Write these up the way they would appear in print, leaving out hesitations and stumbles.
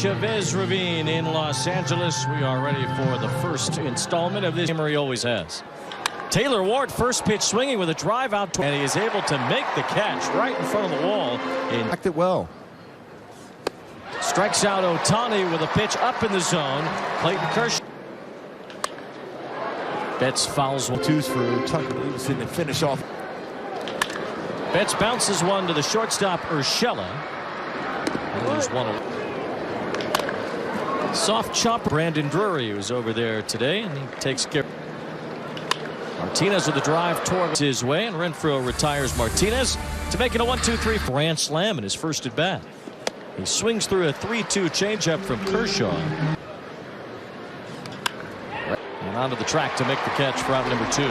Chavez Ravine in Los Angeles. We are ready for the first installment of this game he always has. Taylor Ward, first pitch swinging with a drive out, and he is able to make the catch right in front of the wall. Acted well. Strikes out Ohtani with a pitch up in the zone. Clayton Kershaw. Betts fouls one. Twos for Tucker Davidson to finish off. Betts bounces one to the shortstop Urshela. And there's one away. Soft chopper. Brandon Drury was over there today, and he takes care. Martinez with a drive toward his way, and Renfroe retires Martinez to make it a 1-2-3 grand slam in his first at bat. He swings through a 3-2 changeup from Kershaw. And onto the track to make the catch for out number 2.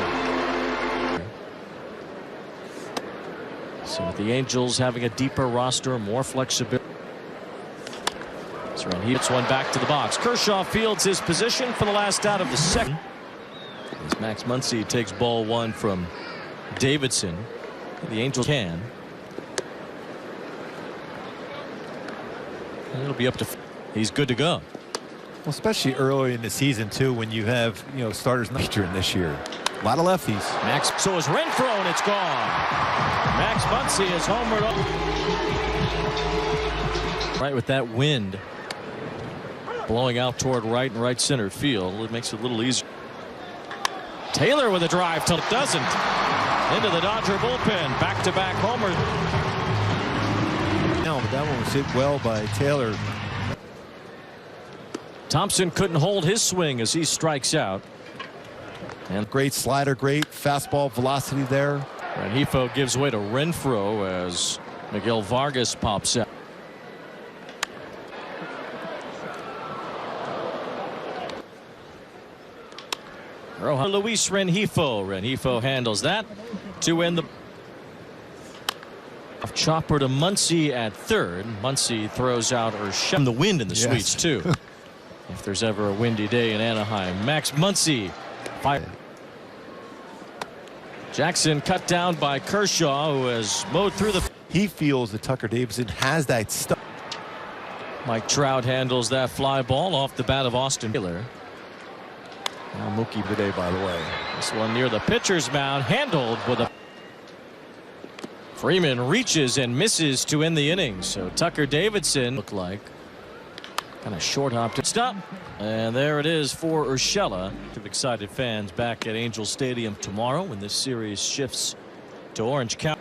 So with the Angels having a deeper roster, more flexibility. So he hits one back to the box. Kershaw fields his position for the last out of the second. As Max Muncy takes ball 1 from Davidson. The Angels can. And it'll be up to. He's good to go. Well, especially early in the season too, when you have starters next year and this year. A lot of lefties. Max. So is Renfroe, and it's gone. Max Muncy is homered up. Right with that wind blowing out toward right and right center field, it makes it a little easier. Taylor with a drive till it doesn't. Into the Dodger bullpen. Back-to-back homers. No, but that one was hit well by Taylor. Thompson couldn't hold his swing as he strikes out. And great slider, great fastball velocity there. Rengifo gives way to Renfroe as Miguel Vargas pops out. Luis Rengifo. Rengifo handles that to win the chopper to Muncy at third. Muncy throws out Urshela. The wind in the suites too. If there's ever a windy day in Anaheim. Max Muncy fired. Jackson cut down by Kershaw, who has mowed through the. He feels that Tucker Davidson has that stuff. Mike Trout handles that fly ball off the bat of Austin Taylor. Now Mookie today, by the way. This one near the pitcher's mound, handled with a. Freeman reaches and misses to end the inning. So Tucker Davidson looked like kind of short hopped it. Stop. And there it is for Urshela. Excited fans back at Angel Stadium tomorrow when this series shifts to Orange County.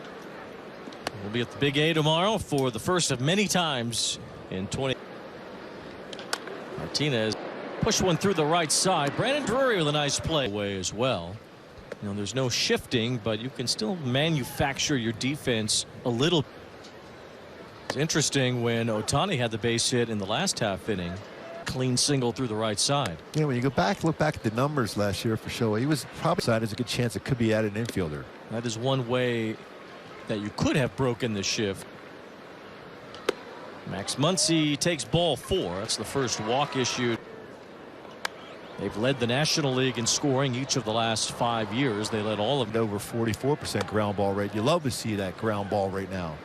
We'll be at the Big A tomorrow for the first of many times in 20. Martinez push one through the right side. Brandon Drury with a nice play away as well. There's no shifting, but you can still manufacture your defense a little. It's interesting when Ohtani had the base hit in the last half inning. Clean single through the right side. Yeah, when you look back at the numbers last year for Shohei, he was probably side. There's a good chance it could be added infielder. That is one way that you could have broken the shift. Max Muncy takes ball 4. That's the first walk issued. They've led the National League in scoring each of the last 5 years. They led all of them. Over 44% ground ball rate. You love to see that ground ball right now.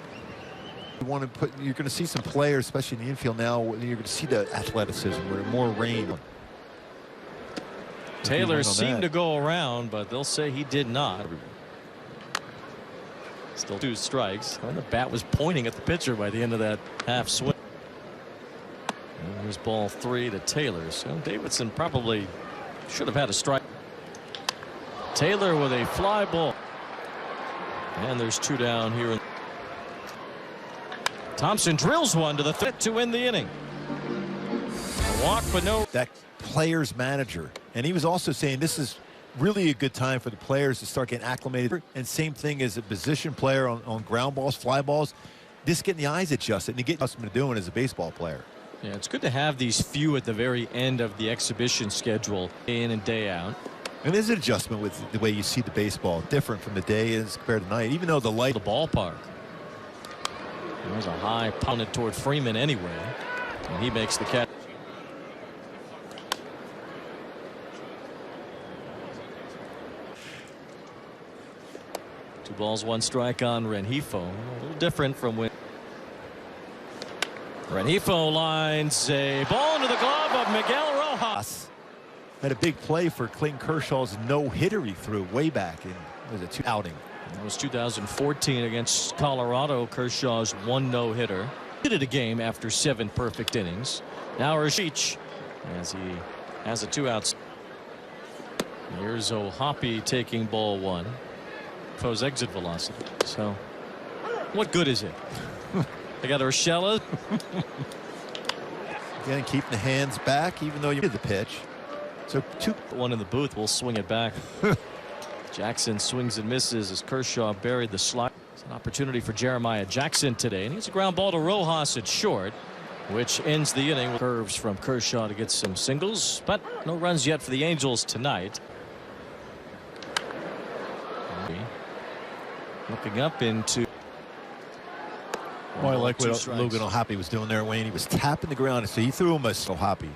You're going to see some players, especially in the infield now, you're going to see the athleticism where more rain. Taylor seemed to go around, but they'll say he did not. Still 2 strikes. And the bat was pointing at the pitcher by the end of that half swing. And here's ball 3 to Taylor. So Davidson probably should have had a strike. Taylor with a fly ball. And there's 2 down here. Thompson drills one to the third to win the inning. A walk, but no. That player's manager. And he was also saying this is really a good time for the players to start getting acclimated. And same thing as a position player on ground balls, fly balls. Just getting the eyes adjusted and to get accustomed to doing as a baseball player. Yeah, it's good to have these few at the very end of the exhibition schedule, day in and day out. And there's an adjustment with the way you see the baseball, different from the day as compared to night, even though the light. The ballpark. There's a high pounded toward Freeman anyway, and he makes the catch. 2 balls, 1 strike on Rengifo. A little different from when Rengifo lines a ball into the glove of Miguel Rojas. Had a big play for Clayton Kershaw's no-hitter he threw way back in outing. It was 2014 against Colorado. Kershaw's one no-hitter. Did it a game after 7 perfect innings. Now Rashich as he has a 2-out. Here's O'Hoppe taking ball 1. Foe's exit velocity. So what good is it? They got Urshela. Again, keeping the hands back even though you did the pitch. So one in the booth will swing it back. Jackson swings and misses as Kershaw buried the slide. It's an opportunity for Jeremiah Jackson today, and he's a ground ball to Rojas at short, which ends the inning. Curves from Kershaw to get some singles, but no runs yet for the Angels tonight. Looking up into. I like what Logan O'Hoppe was doing there, Wayne. He was tapping the ground, so he threw him a O'Hoppe.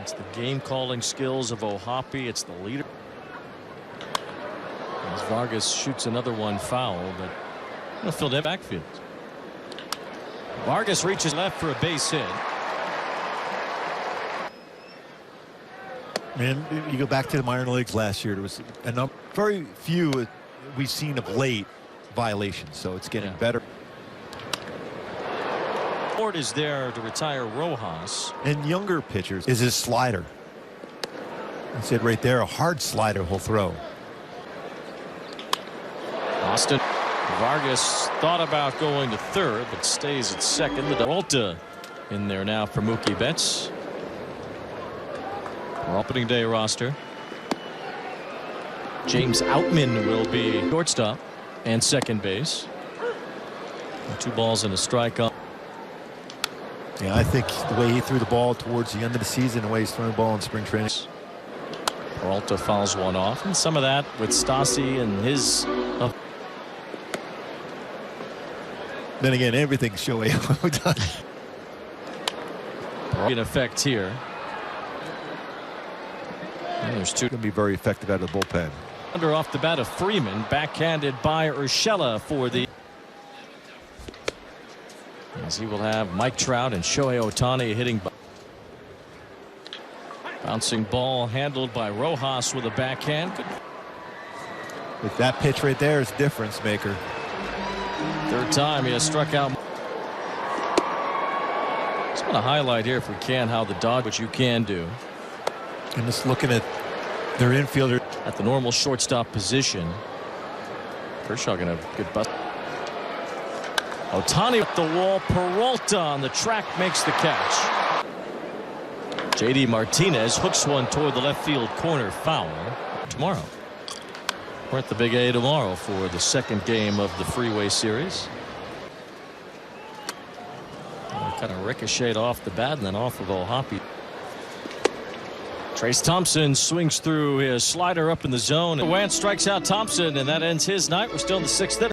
It's the game calling skills of O'Hoppe. It's the leader. As Vargas shoots another one foul, but he'll fill that backfield. Vargas reaches left for a base hit. Man, you go back to the minor leagues last year. There was very few we've seen of late violations, so it's getting better. Ford is there to retire Rojas. And younger pitchers is his slider. I said right there, a hard slider he'll throw. Austin Vargas thought about going to third, but stays at second. The Peralta in there now for Mookie Betts. Our opening day roster. James Outman will be shortstop and second base. 2 balls and a strike up. Yeah, I think the way he threw the ball towards the end of the season, the way he's throwing the ball in spring training. Peralta fouls one off, and some of that with Stassi and his. Then again, everything's Shohei Ohtani. In effect here. And there's 2 going to be very effective out of the bullpen. Under off the bat of Freeman, backhanded by Urshela for the. As he will have Mike Trout and Shohei Ohtani hitting. Bouncing ball handled by Rojas with a backhand. With that pitch right there is difference maker. 3rd time he has struck out. Just want to highlight here, if we can, how the Dodgers, what you can do. And just looking at their infielder at the normal shortstop position. Kershaw gonna have a good bust. Ohtani at the wall. Peralta on the track makes the catch. JD Martinez hooks one toward the left field corner, foul. Tomorrow. We're at the Big A tomorrow for the 2nd game of the Freeway Series. Kind of ricocheted off the bat and then off of O'Hoppe. Trace Thompson swings through his slider up in the zone. Wentz strikes out Thompson, and that ends his night. We're still in the 6th inning.